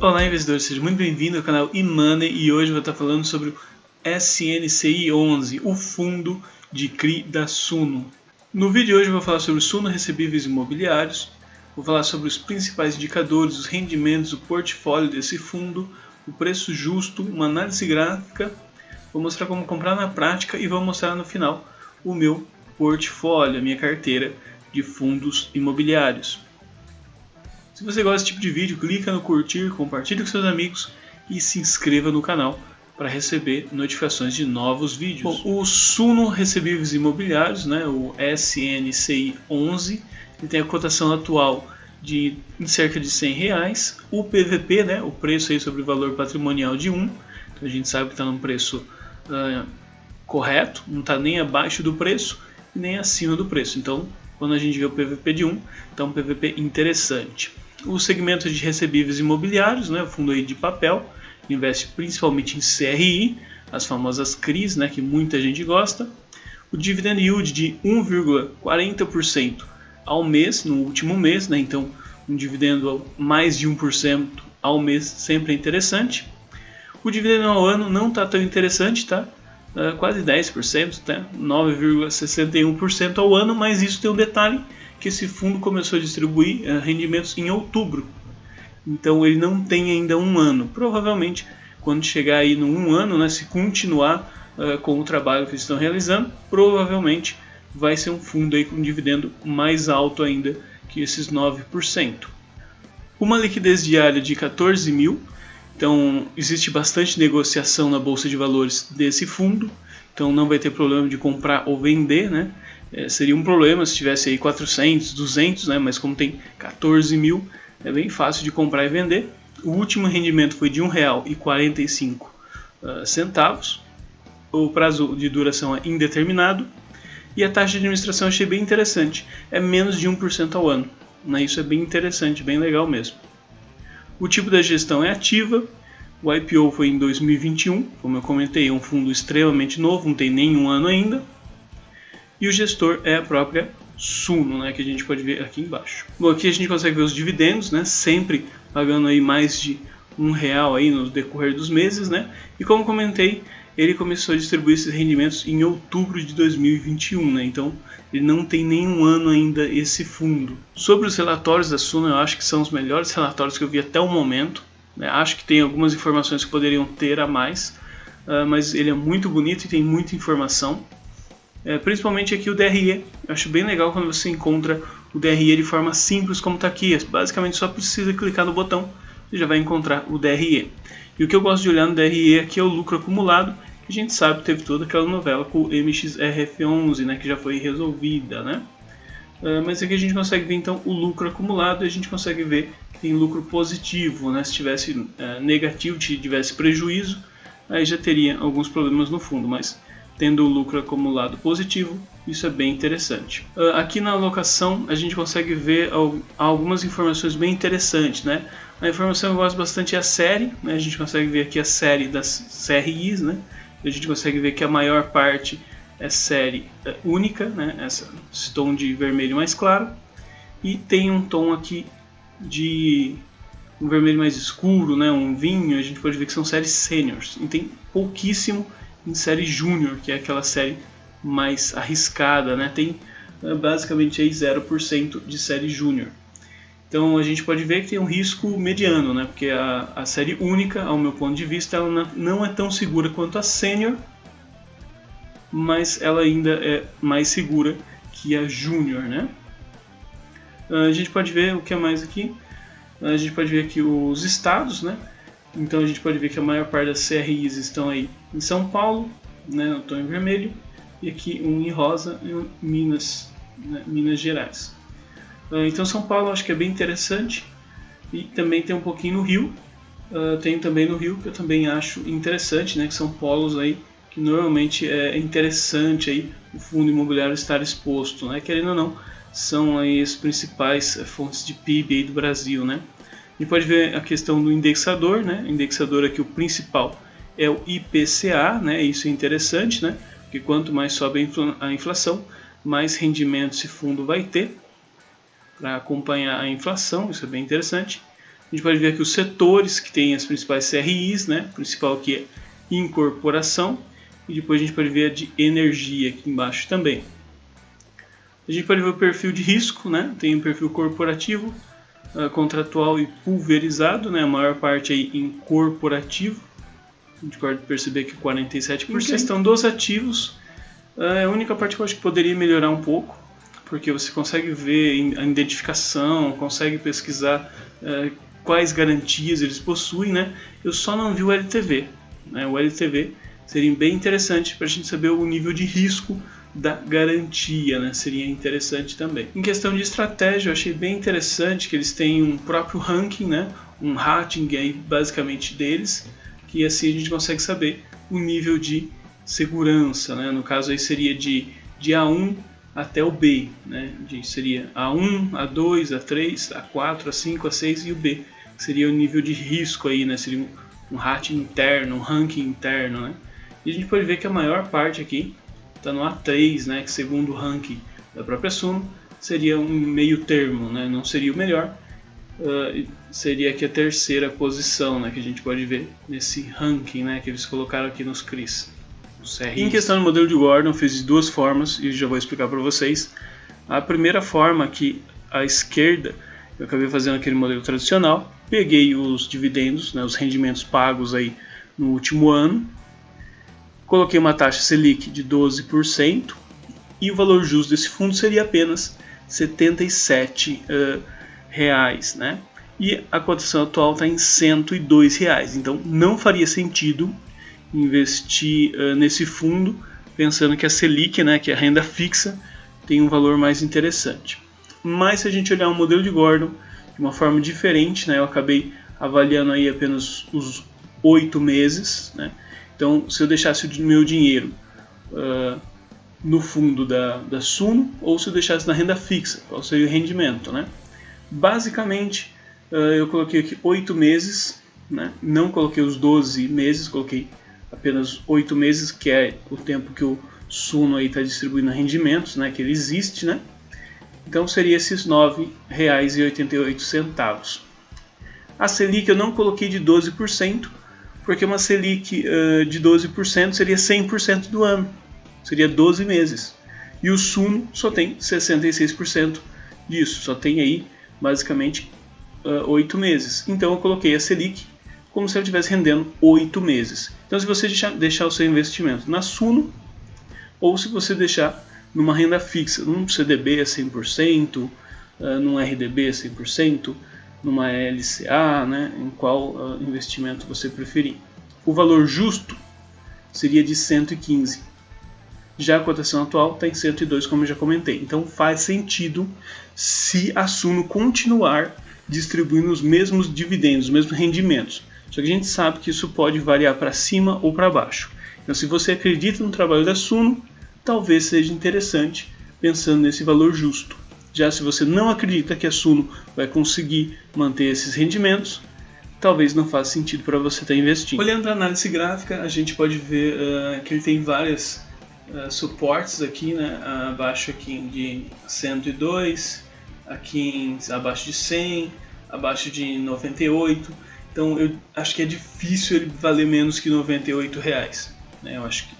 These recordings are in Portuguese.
Olá investidor, seja muito bem-vindo ao canal eMoney e hoje eu vou estar falando sobre o SNCI 11, o fundo de CRI da Suno. No vídeo de hoje eu vou falar sobre Suno Recebíveis Imobiliários, vou falar sobre os principais indicadores, os rendimentos, o portfólio desse fundo, o preço justo, uma análise gráfica, vou mostrar como comprar na prática e vou mostrar no final o meu portfólio, a minha carteira de fundos imobiliários. Se você gosta desse tipo de vídeo, clica no curtir, compartilhe com seus amigos e se inscreva no canal para receber notificações de novos vídeos. Bom, o Suno Recebíveis Imobiliários, né, o SNCI 11, ele tem a cotação atual de em cerca de R$100, o PVP, né, o preço aí sobre o valor patrimonial de 1, então a gente sabe que está num preço correto, não está nem abaixo do preço nem acima do preço, então quando a gente vê o PVP de 1, está um PVP interessante. O segmento de recebíveis imobiliários, né, o fundo aí de papel, investe principalmente em CRI, as famosas CRIs, né, que muita gente gosta. O dividend yield de 1,40% ao mês, no último mês, né, então um dividendo mais de 1% ao mês sempre é interessante. O dividendo ao ano não está tão interessante, tá? Quase 10%, tá? 9,61% ao ano, mas isso tem um detalhe, que esse fundo começou a distribuir rendimentos em outubro, então ele não tem ainda um ano. Provavelmente quando chegar aí no um ano, né, se continuar com o trabalho que eles estão realizando, provavelmente vai ser um fundo aí com um dividendo mais alto ainda que esses 9%. Uma liquidez diária de 14 mil, então existe bastante negociação na bolsa de valores desse fundo, então não vai ter problema de comprar ou vender, né? Seria um problema se tivesse aí 400, 200, né? Mas como tem 14 mil, é bem fácil de comprar e vender. O último rendimento foi de R$1,45. O prazo de duração é indeterminado e a taxa de administração eu achei bem interessante, é menos de 1% ao ano, né? Isso é bem interessante, bem legal mesmo. O tipo da gestão é ativa. O IPO foi em 2021, como eu comentei, é um fundo extremamente novo, não tem nenhum ano ainda. E o gestor é a própria Suno, né, que a gente pode ver aqui embaixo. Bom, aqui a gente consegue ver os dividendos, né, sempre pagando aí mais de R$1 aí no decorrer dos meses, né? E como comentei, ele começou a distribuir esses rendimentos em outubro de 2021, né? Então ele não tem nenhum ano ainda esse fundo. Sobre os relatórios da Suno, eu acho que são os melhores relatórios que eu vi até o momento, né? Acho que tem algumas informações que poderiam ter a mais, mas ele é muito bonito e tem muita informação. Principalmente aqui o DRE, eu acho bem legal quando você encontra o DRE de forma simples como está aqui. Basicamente só precisa clicar no botão e já vai encontrar o DRE. E o que eu gosto de olhar no DRE aqui é o lucro acumulado, que a gente sabe que teve toda aquela novela com o MXRF11, né, que já foi resolvida, né? Mas aqui a gente consegue ver então o lucro acumulado e a gente consegue ver que tem lucro positivo, né? Se tivesse negativo, se tivesse prejuízo, aí já teria alguns problemas no fundo, mas tendo o lucro acumulado positivo, isso é bem interessante. Aqui na alocação a gente consegue ver algumas informações bem interessantes, né? A informação que eu gosto bastante é a série, né? A gente consegue ver aqui a série das CRIs, né? A gente consegue ver que a maior parte é série única, né? Esse tom de vermelho mais claro, e tem um tom aqui de um vermelho mais escuro, né? Um vinho, a gente pode ver que são séries seniors, e tem pouquíssimo em série júnior, que é aquela série mais arriscada, né? Tem basicamente aí 0% de série júnior. Então a gente pode ver que tem um risco mediano, né? Porque a série única, ao meu ponto de vista, ela não é tão segura quanto a sênior, mas ela ainda é mais segura que a júnior, né? A gente pode ver o que é mais aqui. A gente pode ver aqui os estados, né? Então a gente pode ver que a maior parte das CRIs estão aí em São Paulo, né, no tom em vermelho, e aqui um em rosa em Minas, né, Minas Gerais. Então São Paulo eu acho que é bem interessante, e também tem um pouquinho no Rio, tem também no Rio que eu também acho interessante, né, que são polos aí que normalmente é interessante aí o fundo imobiliário estar exposto, né, querendo ou não, são aí as principais fontes de PIB aí do Brasil, né. A gente pode ver a questão do indexador, né? O indexador aqui, o principal, é o IPCA, né? Isso é interessante, né? Porque quanto mais sobe a inflação, mais rendimento esse fundo vai ter para acompanhar a inflação, isso é bem interessante. A gente pode ver aqui os setores que tem as principais CRIs, né? O principal aqui é incorporação, e depois a gente pode ver a de energia aqui embaixo também. A gente pode ver o perfil de risco, né? Tem o perfil corporativo, contratual e pulverizado, né? A maior parte aí em corporativo. A gente pode perceber que 47%. Em questão dos ativos, a única parte que eu acho que poderia melhorar um pouco, porque você consegue ver a identificação, consegue pesquisar quais garantias eles possuem, né? Eu só não vi o LTV, né? O LTV seria bem interessante para a gente saber o nível de risco da garantia, né? Seria interessante também. Em questão de estratégia, eu achei bem interessante que eles têm um próprio ranking, né? Um rating aí basicamente deles, que assim a gente consegue saber o nível de segurança, né? No caso aí seria de A1 até o B, né? Seria A1, A2, A3, A4, A5, A6 e o B, que seria o nível de risco aí, né? Seria um rating interno, um ranking interno, né? E a gente pode ver que a maior parte aqui está no A3, né? Que segundo o ranking da própria Suno seria um meio termo, né? Não seria o melhor, seria aqui a terceira posição, né? Que a gente pode ver nesse ranking, né? Que eles colocaram aqui nos CRIs. Em questão do modelo de Gordon, eu fiz de duas formas e já vou explicar para vocês. A primeira forma, aqui à esquerda, eu acabei fazendo aquele modelo tradicional, peguei os dividendos, né, os rendimentos pagos aí no último ano, coloquei uma taxa Selic de 12% e o valor justo desse fundo seria apenas R$ 77, né? E a cotação atual está em R$ 102, então não faria sentido investir nesse fundo pensando que a Selic, né, que é a renda fixa, tem um valor mais interessante. Mas se a gente olhar o modelo de Gordon de uma forma diferente, né, eu acabei avaliando aí apenas os 8 meses, né? Então, se eu deixasse o meu dinheiro no fundo da Suno ou se eu deixasse na renda fixa, qual seria o rendimento, né? Basicamente, eu coloquei aqui 8 meses, né? Não coloquei os 12 meses, coloquei apenas 8 meses, que é o tempo que o Suno está distribuindo rendimentos, né, que ele existe, né? Então seria esses R$ 9,88. A Selic eu não coloquei de 12%, porque uma Selic de 12% seria 100% do ano, seria 12 meses. E o Suno só tem 66% disso, só tem aí basicamente 8 meses. Então eu coloquei a Selic como se ela estivesse rendendo 8 meses. Então se você deixar o seu investimento na Suno, ou se você deixar numa renda fixa, num CDB a 100%, num RDB a 100%, numa LCA, né, em qual investimento você preferir. O valor justo seria de 115. Já a cotação atual está em 102, como eu já comentei. Então faz sentido se a Suno continuar distribuindo os mesmos dividendos, os mesmos rendimentos. Só que a gente sabe que isso pode variar para cima ou para baixo. Então se você acredita no trabalho da Suno, talvez seja interessante pensando nesse valor justo. Já se você não acredita que a Suno vai conseguir manter esses rendimentos, talvez não faça sentido para você estar investindo. Olhando a análise gráfica, a gente pode ver que ele tem vários suportes aqui, né? Abaixo aqui de 102, aqui abaixo de 100, abaixo de 98. Então eu acho que é difícil ele valer menos que R$ 98, né? Eu acho que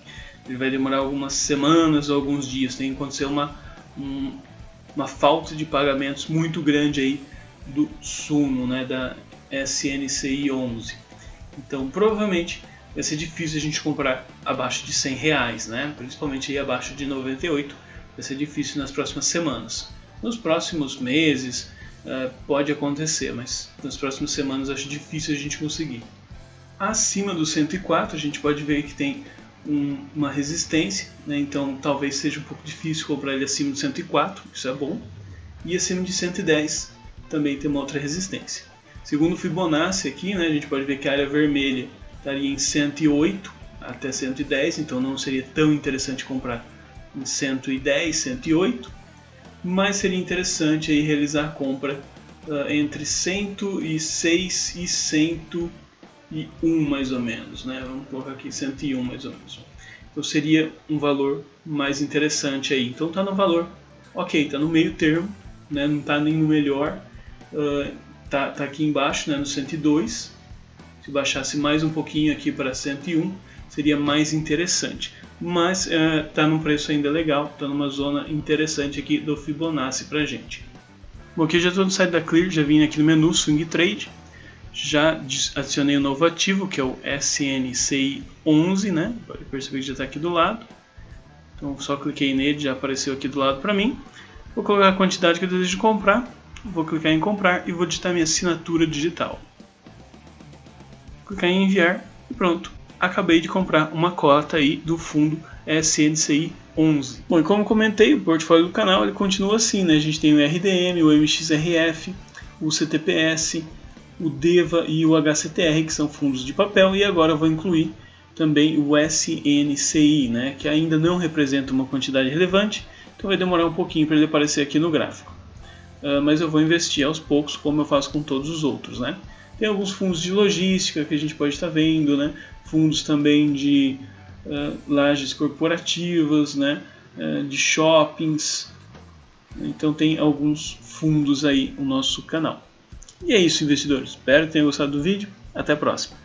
ele vai demorar algumas semanas ou alguns dias. Tem que acontecer uma falta de pagamentos muito grande aí do Suno, né, da SNCI 11. Então provavelmente vai ser difícil a gente comprar abaixo de R$100, né? Principalmente aí abaixo de 98. Vai ser difícil nas próximas semanas. Nos próximos meses pode acontecer, mas nas próximas semanas acho difícil a gente conseguir. Acima do 104 a gente pode ver que tem uma resistência, né? Então talvez seja um pouco difícil comprar ele acima de 104, isso é bom. E acima de 110 também tem uma outra resistência. Segundo o Fibonacci aqui, né, a gente pode ver que a área vermelha estaria em 108 até 110, então não seria tão interessante comprar em 110, 108, mas seria interessante aí realizar a compra entre 106 e 101 mais ou menos, né? Vamos colocar aqui 101 mais ou menos. Então seria um valor mais interessante aí. Então está no valor, ok, está no meio termo, né? Não está nem no melhor, tá aqui embaixo, né, no 102. Se baixasse mais um pouquinho aqui para 101, seria mais interessante. Mas tá num preço ainda legal, tá numa zona interessante aqui do Fibonacci pra gente. Bom, aqui eu já estou no site da Clear, já vim aqui no menu Swing Trade, já adicionei um novo ativo, que é o SNCI11, né? Pode perceber que já está aqui do lado. Então só cliquei nele, já apareceu aqui do lado para mim. Vou colocar a quantidade que eu desejo comprar, vou clicar em comprar e vou digitar minha assinatura digital. Clicar em enviar e pronto. Acabei de comprar uma cota aí do fundo SNCI 11. Bom, e como comentei, o portfólio do canal ele continua assim, né? A gente tem o RDM, o MXRF, o CTPS, o DEVA e o HCTR, que são fundos de papel, e agora eu vou incluir também o SNCI, né? Que ainda não representa uma quantidade relevante, então vai demorar um pouquinho para ele aparecer aqui no gráfico. Mas eu vou investir aos poucos, como eu faço com todos os outros, né? Tem alguns fundos de logística que a gente pode estar vendo, né? Fundos também de lajes corporativas, né? De shoppings. Então tem alguns fundos aí no nosso canal. E é isso, investidores. Espero que tenham gostado do vídeo. Até a próxima.